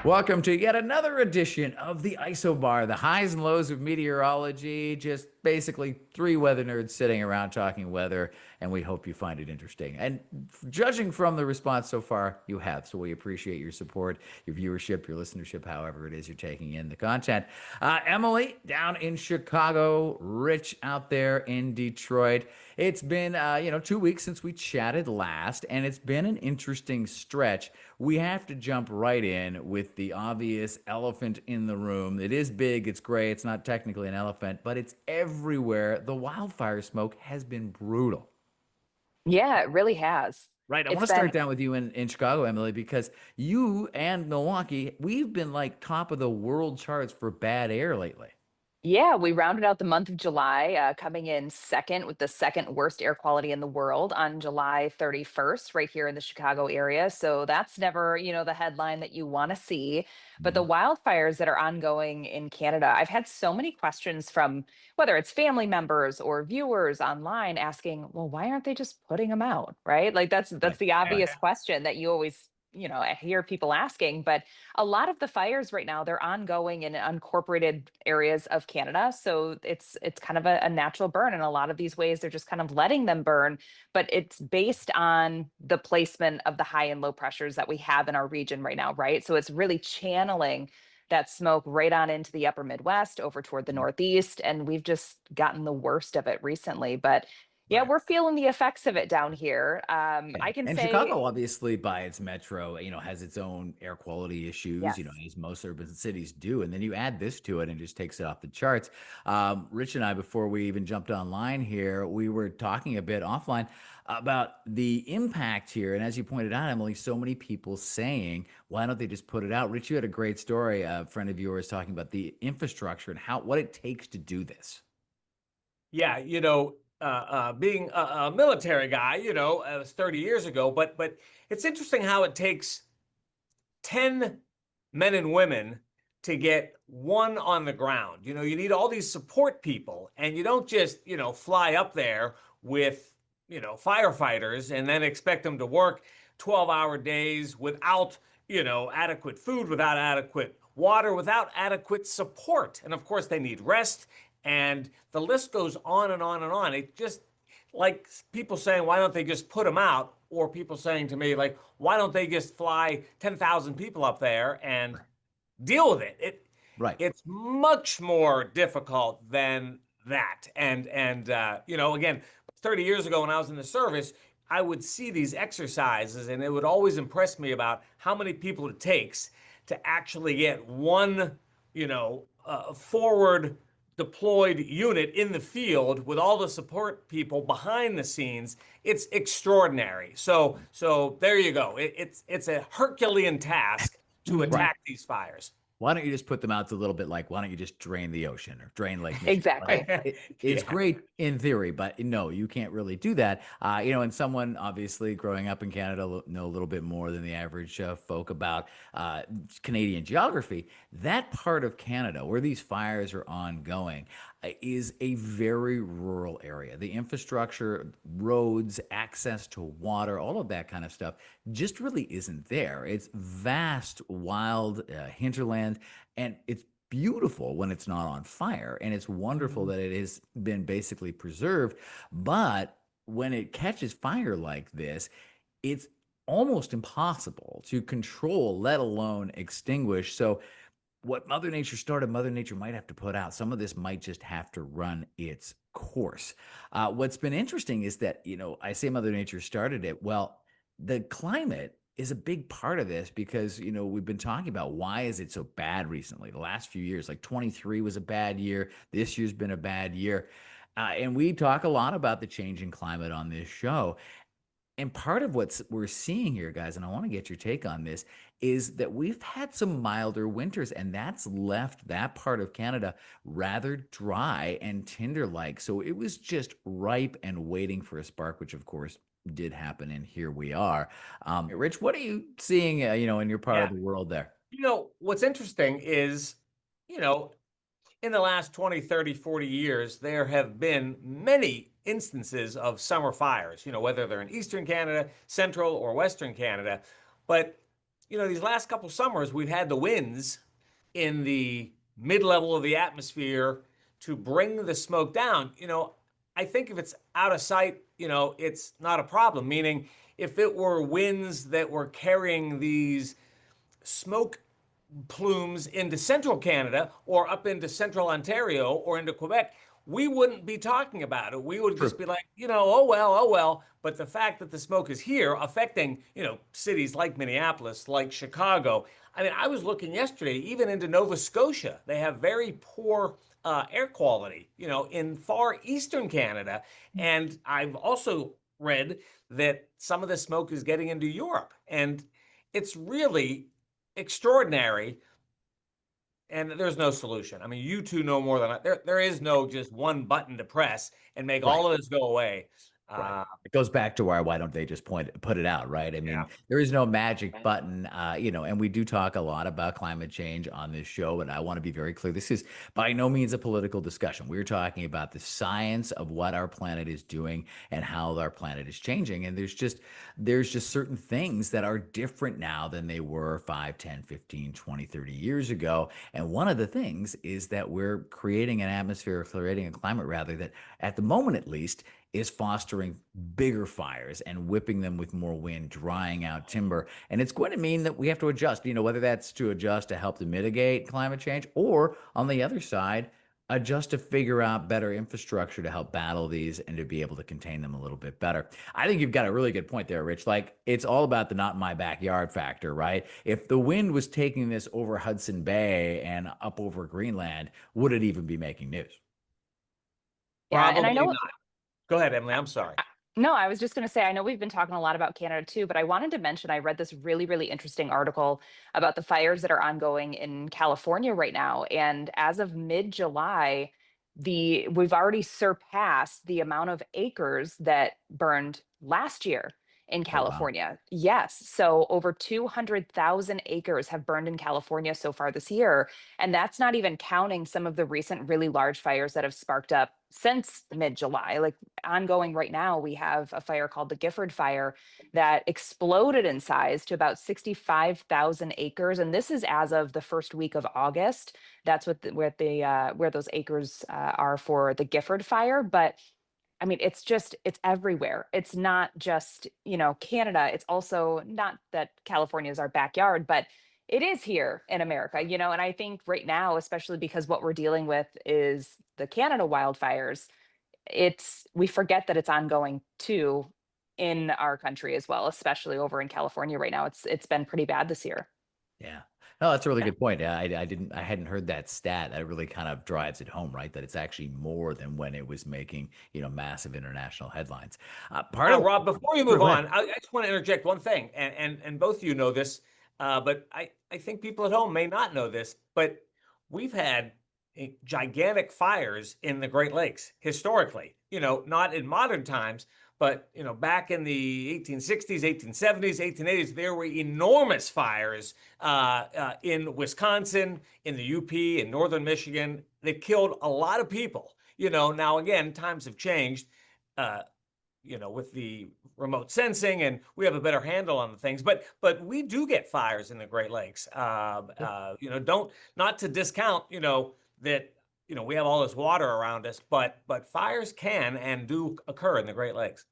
Welcome to yet another edition of the Isobar, the highs and lows of meteorology. Just basically three weather nerds sitting around talking weather, and we hope you find it interesting. And judging from the response so far, you have. So we appreciate your support, your viewership, your listenership, however it is you're taking in the content. Emily down in Chicago, Rich out there in Detroit. It's been, 2 weeks since we chatted last, and it's been an interesting stretch. We have to jump right in with the obvious elephant in the room. It is big, it's gray, it's not technically an elephant, but it's everywhere. The wildfire smoke has been brutal. Yeah, it really has. Right. I want It's to start been down with you in Chicago, Emily, because you and Milwaukee, we've been like top of the world charts for bad air lately. Yeah, we rounded out the month of July, coming in second with the second worst air quality in the world on July 31st, right here in the Chicago area. So that's never, the headline that you want to see. But the Mhm. wildfires that are ongoing in Canada, I've had so many questions from whether it's family members or viewers online asking, well, why aren't they just putting them out? Right? Like that's Right. the Right. obvious question that you always, I hear people asking. But a lot of the fires right now, they're ongoing in unincorporated areas of Canada, so it's kind of a natural burn in a lot of these ways. They're just kind of letting them burn, but it's based on the placement of the high and low pressures that we have in our region right now, right? So it's really channeling that smoke right on into the upper Midwest over toward the Northeast, and we've just gotten the worst of it recently. But yeah, Right. we're feeling the effects of it down here. Yeah. I can And say Chicago, obviously, by its metro, has its own air quality issues, yes. as most urban cities do. And then you add this to it and just takes it off the charts. Rich and I, before we even jumped online here, we were talking a bit offline about the impact here. And as you pointed out, Emily, so many people saying, why don't they just put it out? Rich, you had a great story. A friend of yours talking about the infrastructure and what it takes to do this. Yeah, being a military guy, it was 30 years ago, but it's interesting how it takes 10 men and women to get one on the ground. You need all these support people, and you don't just, fly up there with, firefighters and then expect them to work 12-hour days without, adequate food, without adequate water, without adequate support. And of course, they need rest. And the list goes on and on and on. It just like people saying, why don't they just put them out? Or people saying to me, like, why don't they just fly 10,000 people up there and deal with it? Right. It's much more difficult than that. Again, 30 years ago when I was in the service, I would see these exercises, and it would always impress me about how many people it takes to actually get one, forward deployed unit in the field with all the support people behind the scenes. It's extraordinary. So there you go. It's a Herculean task to Mhm. Right. attack these fires. Why don't you just put them out? It's a little bit like, why don't you just drain the ocean or drain Lake Michigan? Like Exactly. it's Yeah. great in theory, but no, you can't really do that. And someone obviously growing up in Canada know a little bit more than the average folk about Canadian geography. That part of Canada where these fires are ongoing is a very rural area. The infrastructure, roads, access to water, all of that kind of stuff just really isn't there. It's vast, wild hinterland, and it's beautiful when it's not on fire. And it's wonderful Mhm. that it has been basically preserved. But when it catches fire like this, it's almost impossible to control, let alone extinguish. So what Mother Nature started, Mother Nature might have to put out. Some of this might just have to run its course. What's been interesting is that, I say Mother Nature started it. Well, the climate is a big part of this because, we've been talking about why is it so bad recently? The last few years, like 23 was a bad year. This year's been a bad year. And we talk a lot about the changing climate on this show. And part of what we're seeing here, guys, and I want to get your take on this, is that we've had some milder winters, and that's left that part of Canada rather dry and tinder-like. So it was just ripe and waiting for a spark, which of course did happen, and here we are. Rich, what are you seeing, in your part of Yeah. the world there? What's interesting is, you know, in the last 20, 30, 40 years, there have been many instances of summer fires, whether they're in Eastern Canada, Central or Western Canada. But, these last couple summers, we've had the winds in the mid-level of the atmosphere to bring the smoke down. I think if it's out of sight, it's not a problem. Meaning, if it were winds that were carrying these smoke plumes into central Canada or up into central Ontario or into Quebec, we wouldn't be talking about it. We would just be like, oh well, oh well. But the fact that the smoke is here affecting, cities like Minneapolis, like Chicago. I mean, I was looking yesterday, even into Nova Scotia, they have very poor air quality, in far eastern Canada. And I've also read that some of the smoke is getting into Europe. And it's really extraordinary, and there's no solution. I mean, you two know more than I. There is no just one button to press and make Right. all of this go away. Right. It goes back to why don't they just put it out, right? I Yeah. mean, there is no magic button, and we do talk a lot about climate change on this show, and I want to be very clear. This is by no means a political discussion. We're talking about the science of what our planet is doing and how our planet is changing. And there's just certain things that are different now than they were 5, 10, 15, 20, 30 years ago. And one of the things is that we're creating an atmosphere, or creating a climate rather, that at the moment at least is fostering bigger fires and whipping them with more wind, drying out timber. And it's going to mean that we have to adjust, whether that's to adjust to help to mitigate climate change, or on the other side, adjust to figure out better infrastructure to help battle these and to be able to contain them a little bit better. I think you've got a really good point there, Rich. Like, it's all about the not in my backyard factor, right? If the wind was taking this over Hudson Bay and up over Greenland, would it even be making news? Yeah, and I Probably know. not. Go ahead, Emily. I'm sorry. No, I was just going to say, I know we've been talking a lot about Canada too, but I wanted to mention I read this really, really interesting article about the fires that are ongoing in California right now. And as of mid-July, we've already surpassed the amount of acres that burned last year in Oh, wow. California. Yes. So over 200,000 acres have burned in California so far this year. And that's not even counting some of the recent really large fires that have sparked up since mid-July. Like, ongoing right now, we have a fire called the Gifford Fire that exploded in size to about 65,000 acres, and this is as of the first week of August. That's where those acres are for the Gifford Fire. But I mean, it's everywhere. It's not just, Canada. It's also not that California is our backyard, but it is here in America, and I think right now, especially because what we're dealing with is the Canada wildfires, we forget that it's ongoing too in our country as well, especially over in California right now. It's been pretty bad this year. Yeah. No, that's a really Yeah. good point. Yeah, I hadn't heard that stat. That really kind of drives it home, right? That it's actually more than when it was making, massive international headlines. Part of Rob, before you Sure, move go ahead. on, I just want to interject one thing, and both of you know this, but I think people at home may not know this, but we've had gigantic fires in the Great Lakes historically. Not in modern times, but back in the 1860s, 1870s, 1880s, there were enormous fires in Wisconsin, in the UP, in northern Michigan. They killed a lot of people. Now again, times have changed. Uh, with the remote sensing, and we have a better handle on the things. But we do get fires in the Great Lakes. Don't, not to discount, that we have all this water around us, but fires can and do occur in the Great Lakes.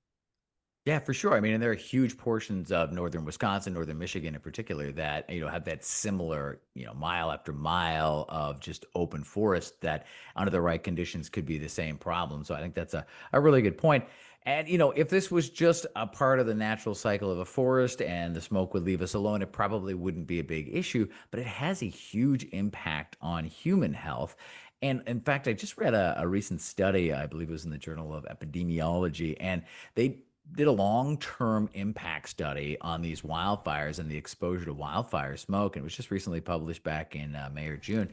Yeah, for sure. I mean, and there are huge portions of northern Wisconsin, northern Michigan in particular, that have that similar, mile after mile of just open forest that, under the right conditions, could be the same problem. So I think that's a really good point. And if this was just a part of the natural cycle of a forest and the smoke would leave us alone, it probably wouldn't be a big issue. But it has a huge impact on human health. And in fact, I just read a recent study, I believe it was in the Journal of Epidemiology, and they did a long-term impact study on these wildfires and the exposure to wildfire smoke. And it was just recently published back in May or June.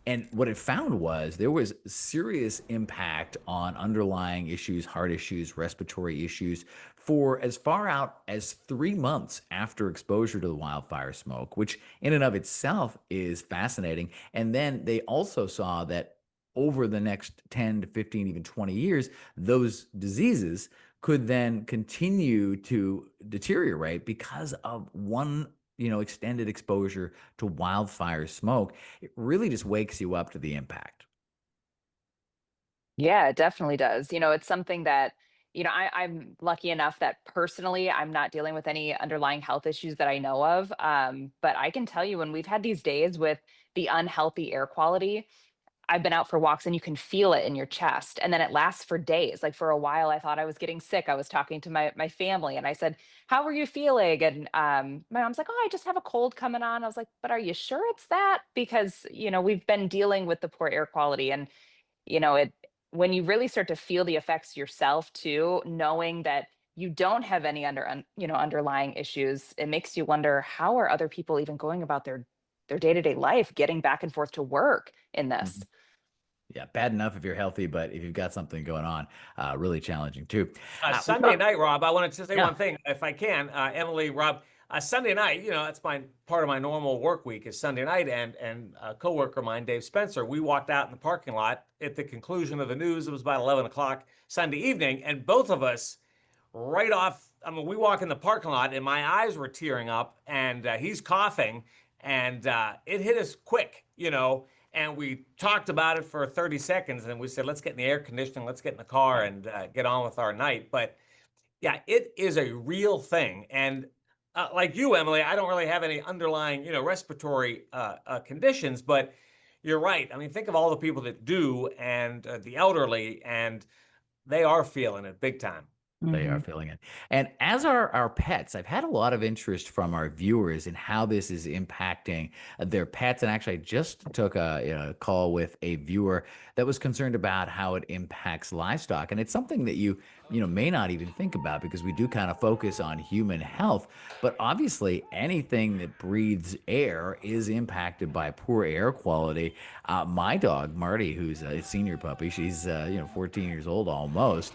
And what it found was there was serious impact on underlying issues, heart issues, respiratory issues, for as far out as 3 months after exposure to the wildfire smoke, which in and of itself is fascinating. And then they also saw that over the next 10 to 15, even 20 years, those diseases could then continue to deteriorate because of one extended exposure to wildfire smoke, it really just wakes you up to the impact. Yeah, it definitely does. It's something that, I'm lucky enough that personally I'm not dealing with any underlying health issues that I know of. But I can tell you when we've had these days with the unhealthy air quality, I've been out for walks and you can feel it in your chest. And then it lasts for days. Like for a while, I thought I was getting sick. I was talking to my family and I said, "How are you feeling?" And my mom's like, "Oh, I just have a cold coming on." I was like, "But are you sure it's that?" Because, we've been dealing with the poor air quality and it when you really start to feel the effects yourself too, knowing that you don't have any underlying issues, it makes you wonder how are other people even going about their day-to-day life, getting back and forth to work in this. Yeah, bad enough if you're healthy, but if you've got something going on, really challenging too. We Sunday talk, night, Rob, I wanted to say yeah, one thing, if I can. Emily, Rob, Sunday night, that's my part of my normal work week is Sunday night, and a coworker of mine, Dave Spencer, we walked out in the parking lot at the conclusion of the news. It was about 11 o'clock Sunday evening, and both of us right off. I mean, we walk in the parking lot, and my eyes were tearing up, and he's coughing, and it hit us quick, And we talked about it for 30 seconds, and we said, "Let's get in the air conditioning, let's get in the car, yeah. and get on with our night." But yeah, it is a real thing, and like you, Emily, I don't really have any underlying, respiratory conditions, but you're right. I mean, think of all the people that do, and the elderly, and they are feeling it big time. They are Mhm. feeling it. And as are our pets, I've had a lot of interest from our viewers in how this is impacting their pets. And actually, I just took a call with a viewer that was concerned about how it impacts livestock. And it's something that you may not even think about because we do kind of focus on human health. But obviously, anything that breathes air is impacted by poor air quality. My dog, Marty, who's a senior puppy, she's 14 years old almost.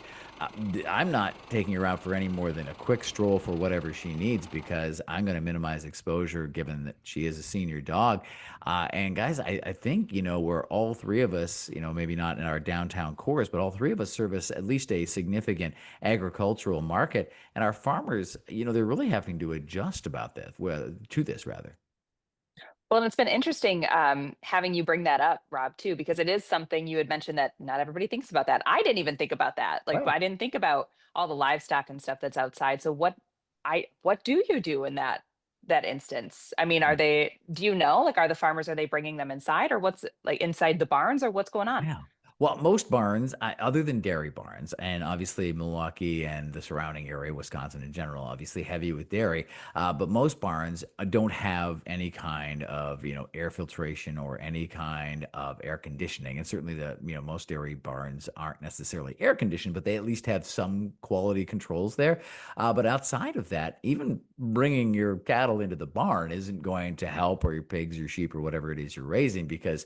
I'm not taking her out for any more than a quick stroll for whatever she needs because I'm going to minimize exposure given that she is a senior dog. And guys, I think, we're all three of us, maybe not in our downtown cores, but all three of us service at least a significant agricultural market. And our farmers, they're really having to adjust about this, well, to this rather. Well, and it's been interesting having you bring that up, Rob, too, because it is something you had mentioned that not everybody thinks about that. I didn't even think about that. Like, Right. I didn't think about all the livestock and stuff that's outside. So what do you do in that instance? I mean, do you know, like, are the farmers, are they bringing them inside or what's like inside the barns or what's going on? Yeah. Well, most barns, other than dairy barns, and obviously Milwaukee and the surrounding area, Wisconsin in general, obviously heavy with dairy, but most barns don't have any kind of air filtration or any kind of air conditioning. And certainly most dairy barns aren't necessarily air conditioned, but they at least have some quality controls there. But outside of that, even bringing your cattle into the barn isn't going to help, or your pigs, your sheep, or whatever it is you're raising, because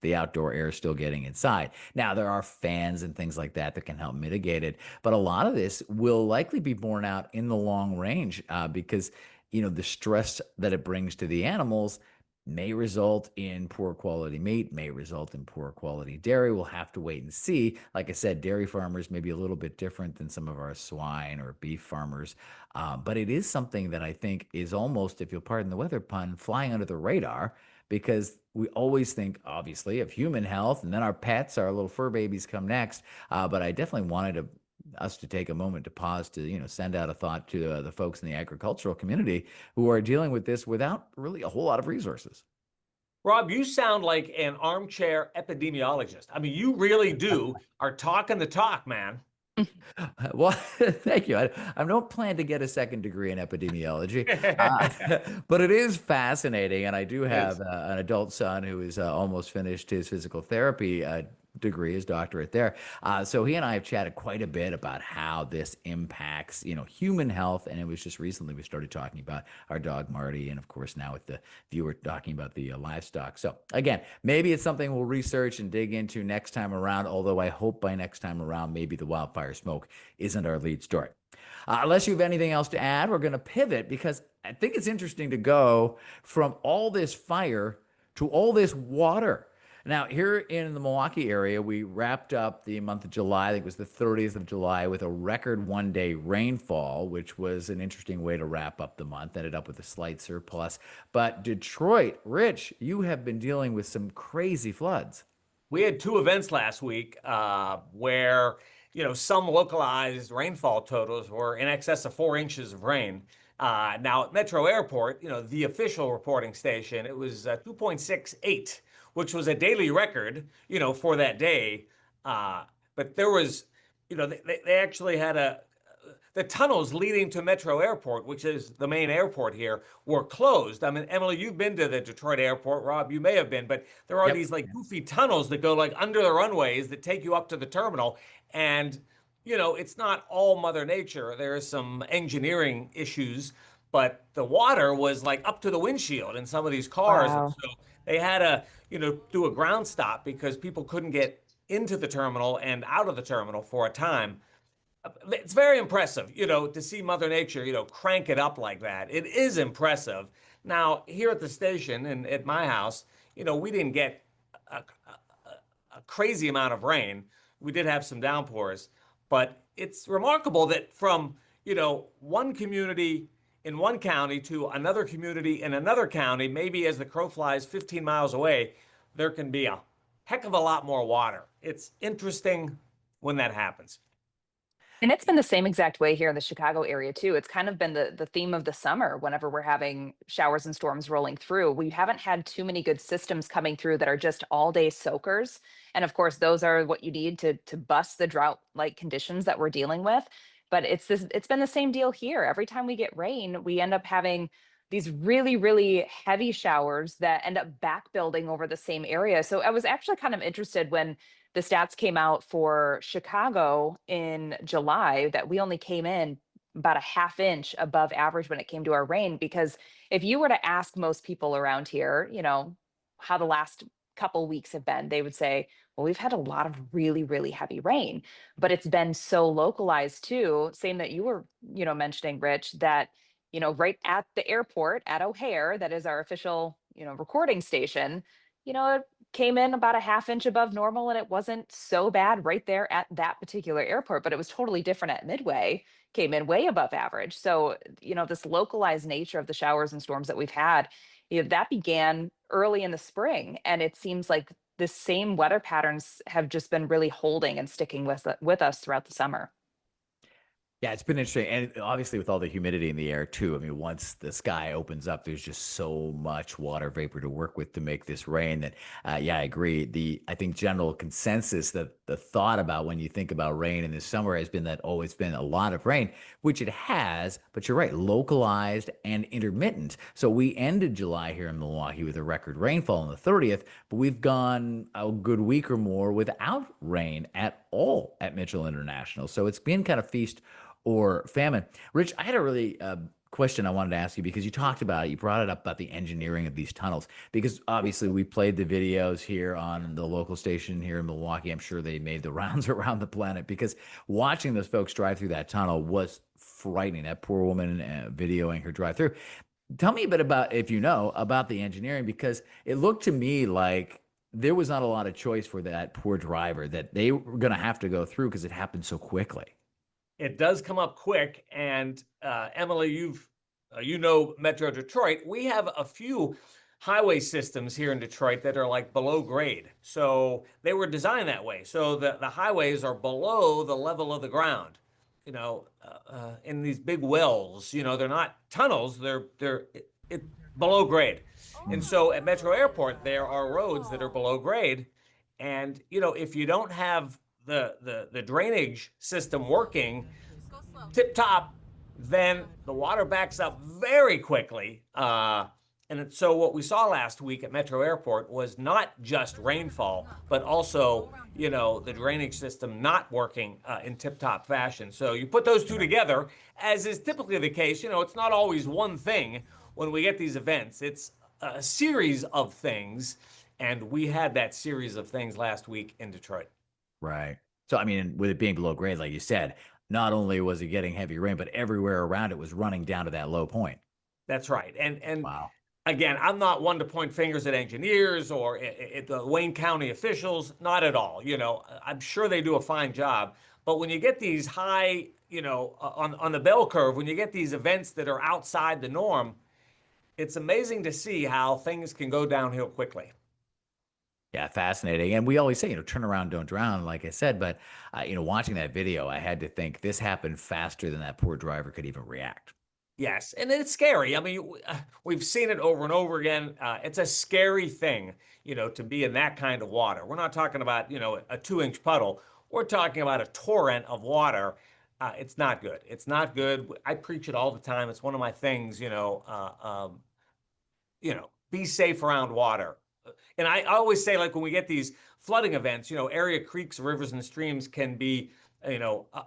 the outdoor air is still getting inside. Now, there are fans and things like that that can help mitigate it, but a lot of this will likely be borne out in the long range because, the stress that it brings to the animals may result in poor quality meat, may result in poor quality dairy. We'll have to wait and see. Like I said, dairy farmers may be a little bit different than some of our swine or beef farmers, but it is something that I think is almost, if you'll pardon the weather pun, flying under the radar because we always think, obviously, of human health, and then our pets, our little fur babies, come next. But I definitely wanted us to take a moment to pause to, send out a thought to the folks in the agricultural community who are dealing with this without really a whole lot of resources. Rob, you sound like an armchair epidemiologist. I mean, you really do are talking the talk, man. Well, thank you. I don't plan to get a second degree in epidemiology, uh, but it is fascinating. And I do have Is. an adult son who is almost finished his physical therapy degree, his doctorate there. So he and I have chatted quite a bit about how this impacts, human health. And it was just recently we started talking about our dog Marty, and of course now with the viewer talking about the livestock. So again, maybe it's something we'll research and dig into next time around. Although I hope by next time around, maybe the wildfire smoke isn't our lead story. Unless you have anything else to add, we're going to pivot because I think it's interesting to go from all this fire to all this water. Now, here in the Milwaukee area, we wrapped up the month of July. I think it was the 30th of July with a record 1 day rainfall, which was an interesting way to wrap up the month. Ended up with a slight surplus. But Detroit, Rich, you have been dealing with some crazy floods. We had two events last week where, some localized rainfall totals were in excess of 4 inches of rain. Now at Metro Airport, the official reporting station, it was 2.68, which was a daily record, for that day. But there was, they actually had the tunnels leading to Metro Airport, which is the main airport here, were closed. I mean, Emily, you've been to the Detroit airport. Rob, you may have been, but there are Yep. these like goofy tunnels that go like under the runways that take you up to the terminal. And, it's not all Mother Nature. There are some engineering issues, but the water was like up to the windshield in some of these cars. And Wow. so they had to, do a ground stop because people couldn't get into the terminal and out of the terminal for a time. It's very impressive, to see Mother Nature, crank it up like that. It is impressive. Now, here at the station and at my house, we didn't get a crazy amount of rain. We did have some downpours, but it's remarkable that from, one community in one county to another community in another county, maybe as the crow flies 15 miles away, there can be a heck of a lot more water. It's interesting when that happens. And it's been the same exact way here in the Chicago area too. It's kind of been the theme of the summer whenever we're having showers and storms rolling through. We haven't had too many good systems coming through that are just all day soakers. And of course, those are what you need to bust the drought like conditions that we're dealing with. But it's been the same deal here. Every time we get rain, we end up having these really, really heavy showers that end up back building over the same area. So I was actually kind of interested when the stats came out for Chicago in July that we only came in about a half inch above average when it came to our rain. Because if you were to ask most people around here, how the last couple weeks have been, they would say, well, we've had a lot of really, really heavy rain, but it's been so localized too. Same that you were, mentioning, Rich, that, right at the airport at O'Hare, that is our official, recording station, it came in about a half inch above normal and it wasn't so bad right there at that particular airport, but it was totally different at Midway, came in way above average. So, this localized nature of the showers and storms that we've had, that began early in the spring. And it seems like the same weather patterns have just been really holding and sticking with us throughout the summer. Yeah, it's been interesting. And obviously, with all the humidity in the air, too. I mean, once the sky opens up, there's just so much water vapor to work with to make this rain that, yeah, I agree. I think general consensus that the thought about when you think about rain in the summer has been that, oh, it's been a lot of rain, which it has, but you're right, localized and intermittent. So we ended July here in Milwaukee with a record rainfall on the 30th, but we've gone a good week or more without rain at all at Mitchell International. So it's been kind of feast or famine. Rich, I had a really question I wanted to ask you because you talked about it. You brought it up about the engineering of these tunnels because obviously we played the videos here on the local station here in Milwaukee. I'm sure they made the rounds around the planet because watching those folks drive through that tunnel was frightening. That poor woman videoing her drive through. Tell me a bit about, if you know, about the engineering because it looked to me like there was not a lot of choice for that poor driver that they were going to have to go through because it happened so quickly. It does come up quick. And Emily, Metro Detroit. We have a few highway systems here in Detroit that are like below grade. So they were designed that way. So the highways are below the level of the ground. In these big wells. They're not tunnels. They're below grade. And so at Metro Airport, there are roads that are below grade. And if you don't have the drainage system working tip top, then the water backs up very quickly. So what we saw last week at Metro Airport was not just rainfall, but also, the drainage system not working in tip-top fashion. So you put those two together, as is typically the case. It's not always one thing when we get these events. It's a series of things, and we had that series of things last week in Detroit. Right. So, I mean, with it being below grade, like you said, not only was it getting heavy rain, but everywhere around it was running down to that low point. That's right. And Wow. again, I'm not one to point fingers at engineers or at the Wayne County officials, not at all. I'm sure they do a fine job. But when you get these high, on the bell curve, when you get these events that are outside the norm, it's amazing to see how things can go downhill quickly. Yeah, fascinating. And we always say, turn around, don't drown, like I said. But, watching that video, I had to think this happened faster than that poor driver could even react. Yes, and it's scary. I mean, we've seen it over and over again. It's a scary thing, to be in that kind of water. We're not talking about, a 2-inch puddle. We're talking about a torrent of water. It's not good. It's not good. I preach it all the time. It's one of my things, be safe around water. And I always say, like, when we get these flooding events, area creeks, rivers, and streams can be,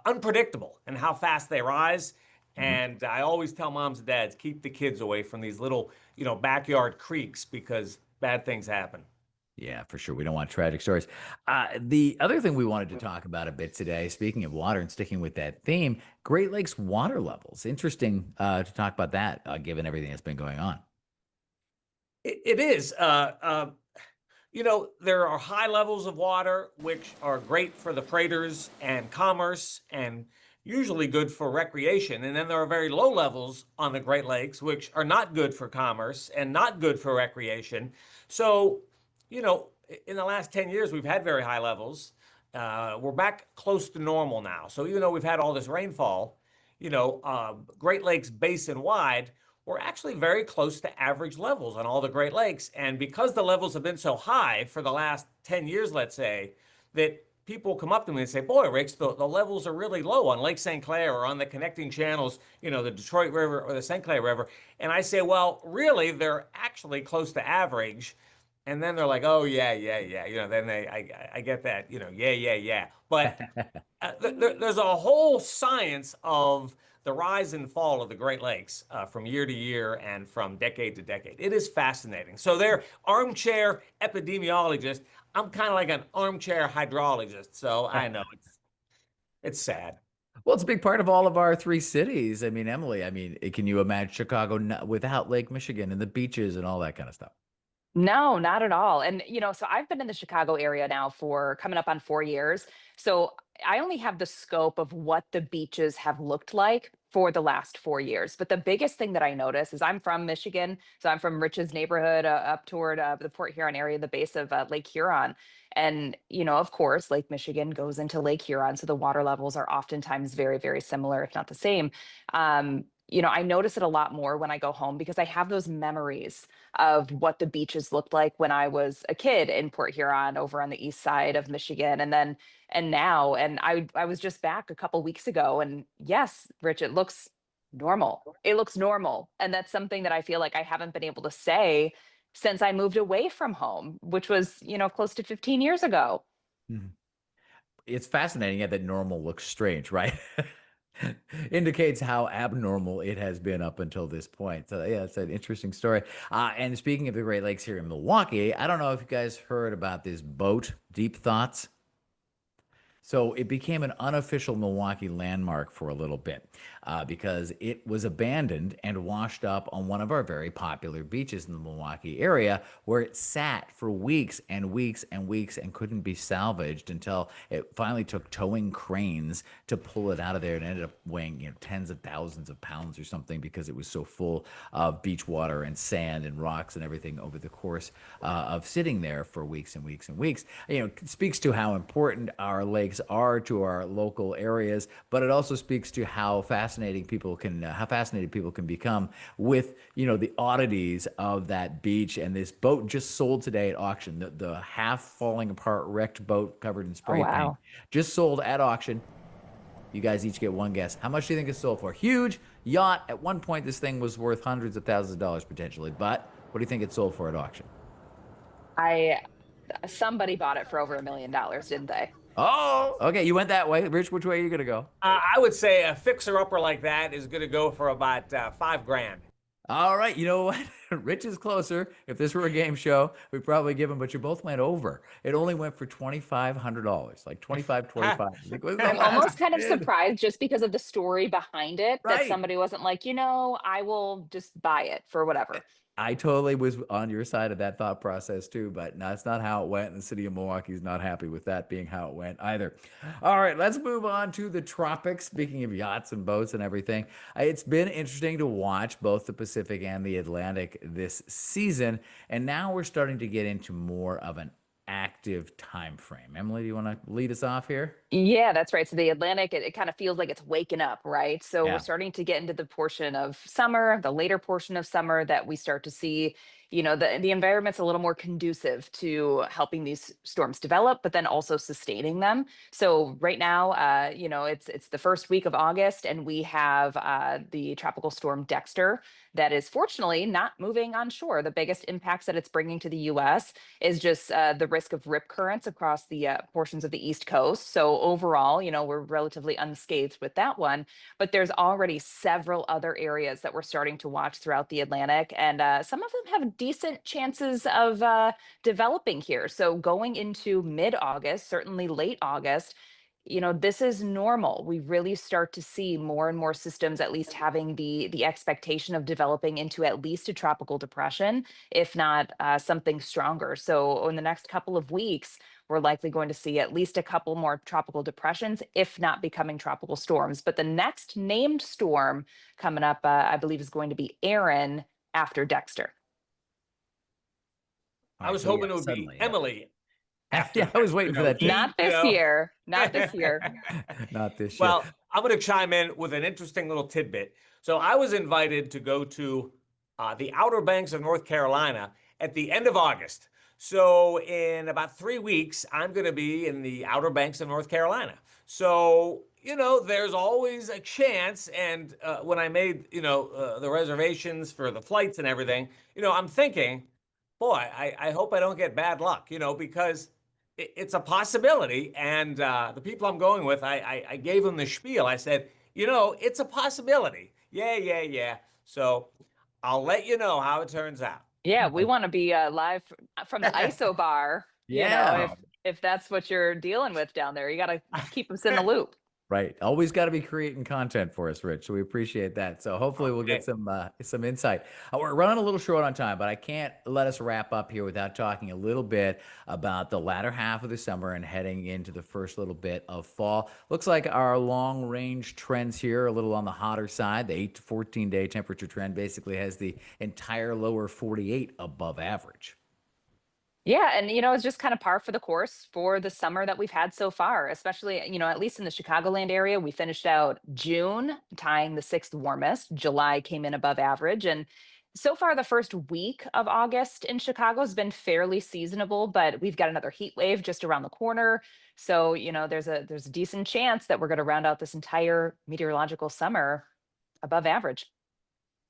unpredictable in how fast they rise. Mhm. And I always tell moms and dads, keep the kids away from these little, backyard creeks because bad things happen. Yeah, for sure. We don't want tragic stories. The other thing we wanted to talk about a bit today, speaking of water and sticking with that theme, Great Lakes water levels. Interesting to talk about that, given everything that's been going on. It is. There are high levels of water, which are great for the freighters and commerce and usually good for recreation. And then there are very low levels on the Great Lakes, which are not good for commerce and not good for recreation. So, in the last 10 years, we've had very high levels. We're back close to normal now. So even though we've had all this rainfall, Great Lakes basin wide, we're actually very close to average levels on all the Great Lakes. And because the levels have been so high for the last 10 years, let's say, that people come up to me and say, boy, Rich, the levels are really low on Lake St. Clair or on the connecting channels, the Detroit River or the St. Clair River. And I say, well, really, they're actually close to average. And then they're like, oh, yeah, yeah, yeah. Then I get that, yeah, yeah, yeah. But there's a whole science of the rise and fall of the Great Lakes from year to year and from decade to decade. It is fascinating. So they're armchair epidemiologists. I'm kind of like an armchair hydrologist. So I know it's sad. Well, it's a big part of all of our three cities. I mean, Emily, can you imagine Chicago without Lake Michigan and the beaches and all that kind of stuff? No, not at all. And, so I've been in the Chicago area now for coming up on 4 years. So I only have the scope of what the beaches have looked like for the last 4 years. But the biggest thing that I notice is I'm from Michigan. So I'm from Rich's neighborhood up toward the Port Huron area, the base of Lake Huron. And, of course, Lake Michigan goes into Lake Huron. So the water levels are oftentimes very, very similar, if not the same. I notice it a lot more when I go home because I have those memories of what the beaches looked like when I was a kid in Port Huron over on the east side of Michigan and now I was just back a couple weeks ago and yes, Rich, it looks normal. It looks normal. And that's something that I feel like I haven't been able to say since I moved away from home, which was, close to 15 years ago. Mhm. It's fascinating, yeah, that normal looks strange, right? Indicates how abnormal it has been up until this point. So yeah, it's an interesting story. And speaking of the Great Lakes here in Milwaukee, I don't know if you guys heard about this boat, Deep Thoughts. So it became an unofficial Milwaukee landmark for a little bit because it was abandoned and washed up on one of our very popular beaches in the Milwaukee area, where it sat for weeks and weeks and weeks and couldn't be salvaged until it finally took towing cranes to pull it out of there, and ended up weighing tens of thousands of pounds or something because it was so full of beach water and sand and rocks and everything over the course of sitting there for weeks and weeks and weeks. It speaks to how important our lakes are to our local areas, but it also speaks to how fascinated people can become with the oddities of that beach. And this boat just sold today at auction. The half falling apart wrecked boat covered in Oh, spray paint wow. just sold at auction. You guys each get one guess. How much do you think it's sold for? Huge yacht. At one point, this thing was worth hundreds of thousands of dollars potentially. But what do you think it sold for at auction? I Somebody bought it for over $1 million, didn't they? Oh, okay. You went that way. Rich, which way are you going to go? I would say a fixer-upper like that is going to go for about $5,000. All right. You know what? Rich is closer. If this were a game show, we'd probably give him, but you both went over. It only went for $2,500, like 25. I think was the I'm last almost kind of bid. surprised just because of the story behind it that Right. somebody wasn't like, I will just buy it for whatever. I totally was on your side of that thought process too, but that's not how it went. And the city of Milwaukee is not happy with that being how it went either. All right, let's move on to the tropics. Speaking of yachts and boats and everything, it's been interesting to watch both the Pacific and the Atlantic this season. And now we're starting to get into more of an active time frame. Emily, do you want to lead us off here? Yeah, that's right. So the Atlantic, it kind of feels like it's waking up, right? So we're Yeah. starting to get into the portion of summer, the later portion of summer that we start to see, the environment's a little more conducive to helping these storms develop, but then also sustaining them. So right now, it's the first week of August, and we have the tropical storm Dexter that is fortunately not moving on shore. The biggest impacts that it's bringing to the U.S. is just the risk of rip currents across the portions of the East Coast. So overall, we're relatively unscathed with that one. But there's already several other areas that we're starting to watch throughout the Atlantic, and some of them have decent chances of developing here. So going into mid-August, certainly late August, this is normal. We really start to see more and more systems at least having the expectation of developing into at least a tropical depression, if not something stronger. So in the next couple of weeks, we're likely going to see at least a couple more tropical depressions, if not becoming tropical storms. But the next named storm coming up, I believe, is going to be Aaron after Dexter. All I right. was So yeah, hoping it would be suddenly, Emily after yeah, I was Dexter. waiting for that too. Not this year. Not this year. Not this year. Well, I'm going to chime in with an interesting little tidbit. So I was invited to go to the Outer Banks of North Carolina at the end of August. So in about 3 weeks, I'm going to be in the Outer Banks of North Carolina. So, there's always a chance. And when I made, the reservations for the flights and everything, I'm thinking, boy, I hope I don't get bad luck, because it's a possibility. And the people I'm going with, I gave them the spiel. I said, it's a possibility. Yeah, yeah, yeah. So I'll let you know how it turns out. Yeah, we want to be live from the Isobar, Yeah. if that's what you're dealing with down there. You got to keep us in the loop. Right. Always got to be creating content for us, Rich. So we appreciate that. So hopefully we'll get Okay. some insight. We're running a little short on time, but I can't let us wrap up here without talking a little bit about the latter half of the summer and heading into the first little bit of fall. Looks like our long range trends here are a little on the hotter side. The 8 to 14 day temperature trend basically has the entire lower 48 above average. Yeah, and it's just kind of par for the course for the summer that we've had so far, especially, at least in the Chicagoland area. We finished out June tying the sixth warmest. July came in above average. And so far, the first week of August in Chicago has been fairly seasonable, but we've got another heat wave just around the corner. So, there's a decent chance that we're going to round out this entire meteorological summer above average.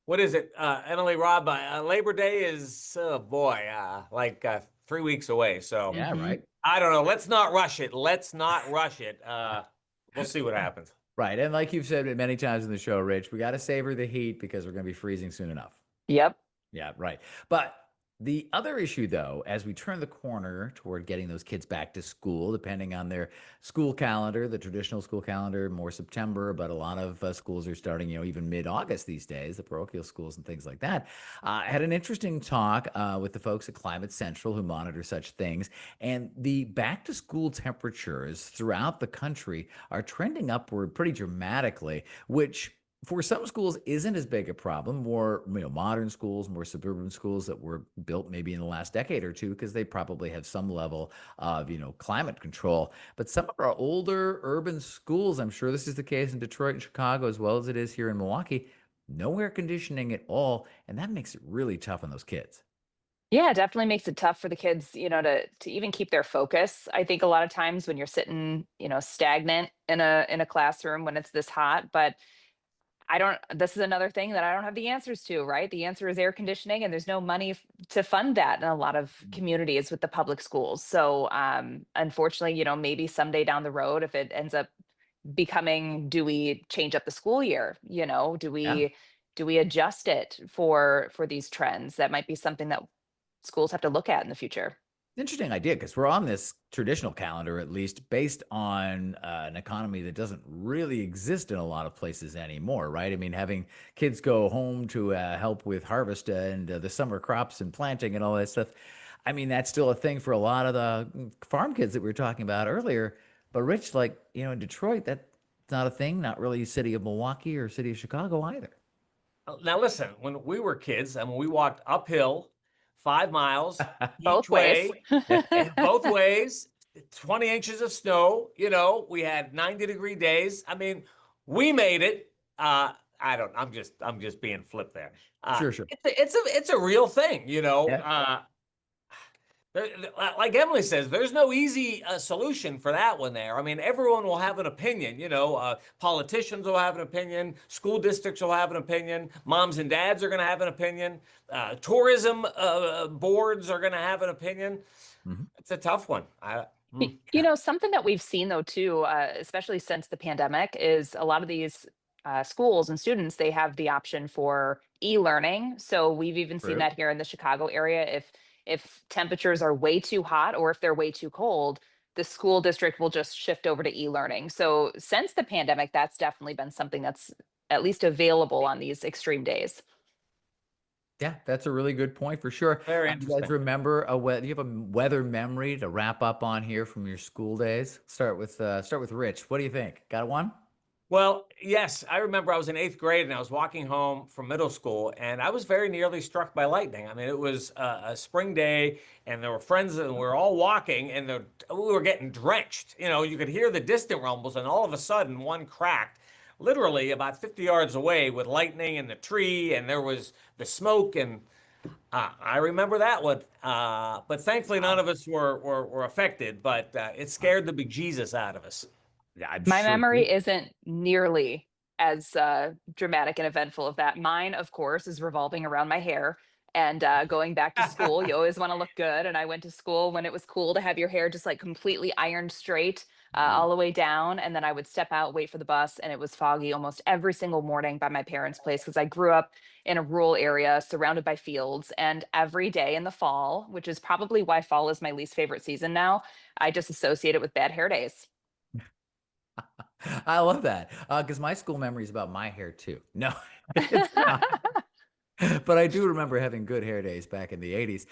What is it, Emily, Rob? Labor Day is, oh boy, like 3 weeks away. So Yeah, Mhm. right. I don't know. Let's not rush it. Let's not rush it. We'll see what happens. Right. And like you've said many times in the show, Rich, we got to savor the heat because we're going to be freezing soon enough. Yep. Yeah, right. But the other issue, though, as we turn the corner toward getting those kids back to school, depending on their school calendar, the traditional school calendar, more September, but a lot of schools are starting, even mid-August these days, the parochial schools and things like that. I had an interesting talk with the folks at Climate Central who monitor such things, and the back-to-school temperatures throughout the country are trending upward pretty dramatically, which for some schools isn't as big a problem. More modern schools, more suburban schools that were built maybe in the last decade or two because they probably have some level of climate control. But some of our older urban schools, I'm sure this is the case in Detroit and Chicago as well as it is here in Milwaukee, no air conditioning at all, and that makes it really tough on those kids. Yeah, it definitely makes it tough for the kids, to even keep their focus. I think a lot of times when you're sitting, stagnant in a classroom when it's this hot, but I don't this is another thing that I don't have the answers to, right? The answer is air conditioning, and there's no money to fund that in a lot of communities with the public schools. So unfortunately, maybe someday down the road, if it ends up becoming, do we change up the school year? Do Yeah. we adjust it for these trends? That might be something that schools have to look at in the future. Interesting idea, because we're on this traditional calendar, at least based on an economy that doesn't really exist in a lot of places anymore, right? I mean, having kids go home to help with harvest and the summer crops and planting and all that stuff. I mean, that's still a thing for a lot of the farm kids that we were talking about earlier. But Rich, like, in Detroit, that's not a thing, not really city of Milwaukee or city of Chicago either. Now, listen, when we were kids, I mean, we walked uphill 5 miles each Both ways. way, both ways, 20 inches of snow. We had 90-degree days. I mean, we made it. I'm just being flip there. Sure, sure. It's a real thing, Yeah. Like Emily says, there's no easy solution for that one there. I mean, everyone will have an opinion, politicians will have an opinion, school districts will have an opinion, moms and dads are going to have an opinion, tourism boards are going to have an opinion. Mhm. It's a tough one. Something that we've seen though too, especially since the pandemic, is a lot of these schools and students, they have the option for e-learning. So we've even seen True. that here in the Chicago area. If temperatures are way too hot or if they're way too cold, the school district will just shift over to e-learning. So since the pandemic, that's definitely been something that's at least available on these extreme days. Yeah, that's a really good point for sure. Very You guys interesting. remember do you have a weather memory to wrap up on here from your school days? Start with Rich. What do you think? Got one? Well, yes, I remember I was in eighth grade and I was walking home from middle school and I was very nearly struck by lightning. I mean, it was a spring day and there were friends and we were all walking and we were getting drenched. You could hear the distant rumbles and all of a sudden one cracked literally about 50 yards away with lightning in the tree and there was the smoke and I remember that one. But thankfully none Wow. of us were affected, but it scared the bejesus out of us. Yeah, I'm My sure. memory isn't nearly as dramatic and eventful of that. Mine, of course, is revolving around my hair. And going back to school, you always want to look good. And I went to school when it was cool to have your hair just like completely ironed straight Ooh. all the way down. And then I would step out, wait for the bus, and it was foggy almost every single morning by my parents' place because I grew up in a rural area surrounded by fields. And every day in the fall, which is probably why fall is my least favorite season now, I just associate it with bad hair days. I love that because my school memory is about my hair too. No, it's not. But I do remember having good hair days back in the 80s.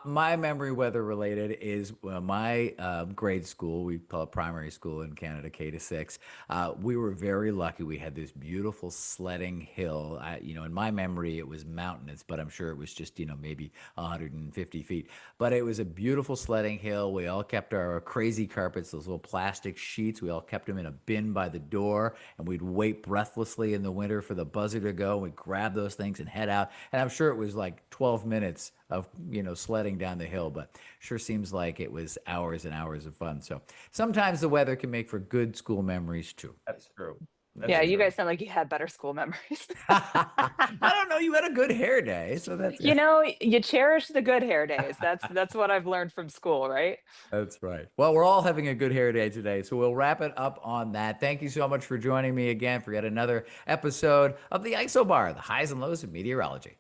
My memory weather related is my grade school, we call it primary school in Canada, K to 6. We were very lucky. We had this beautiful sledding hill. In my memory, it was mountainous, but I'm sure it was just, maybe 150 feet. But it was a beautiful sledding hill. We all kept our crazy carpets, those little plastic sheets. We all kept them in a bin by the door, and we'd wait breathlessly in the winter for the buzzer to go. We'd grab those things and head out. And I'm sure it was like 12 minutes of, sledding down the hill, but sure seems like it was hours and hours of fun. So sometimes the weather can make for good school memories too. That's true. Yeah, That's you true. guys sound like you had better school memories. I don't know. You had a good hair day, so that's You cherish the good hair days. That's what I've learned from school, right? that's right. Well, we're all having a good hair day today, so we'll wrap it up on that. Thank you so much for joining me again for yet another episode of the Isobar, the highs and lows of meteorology.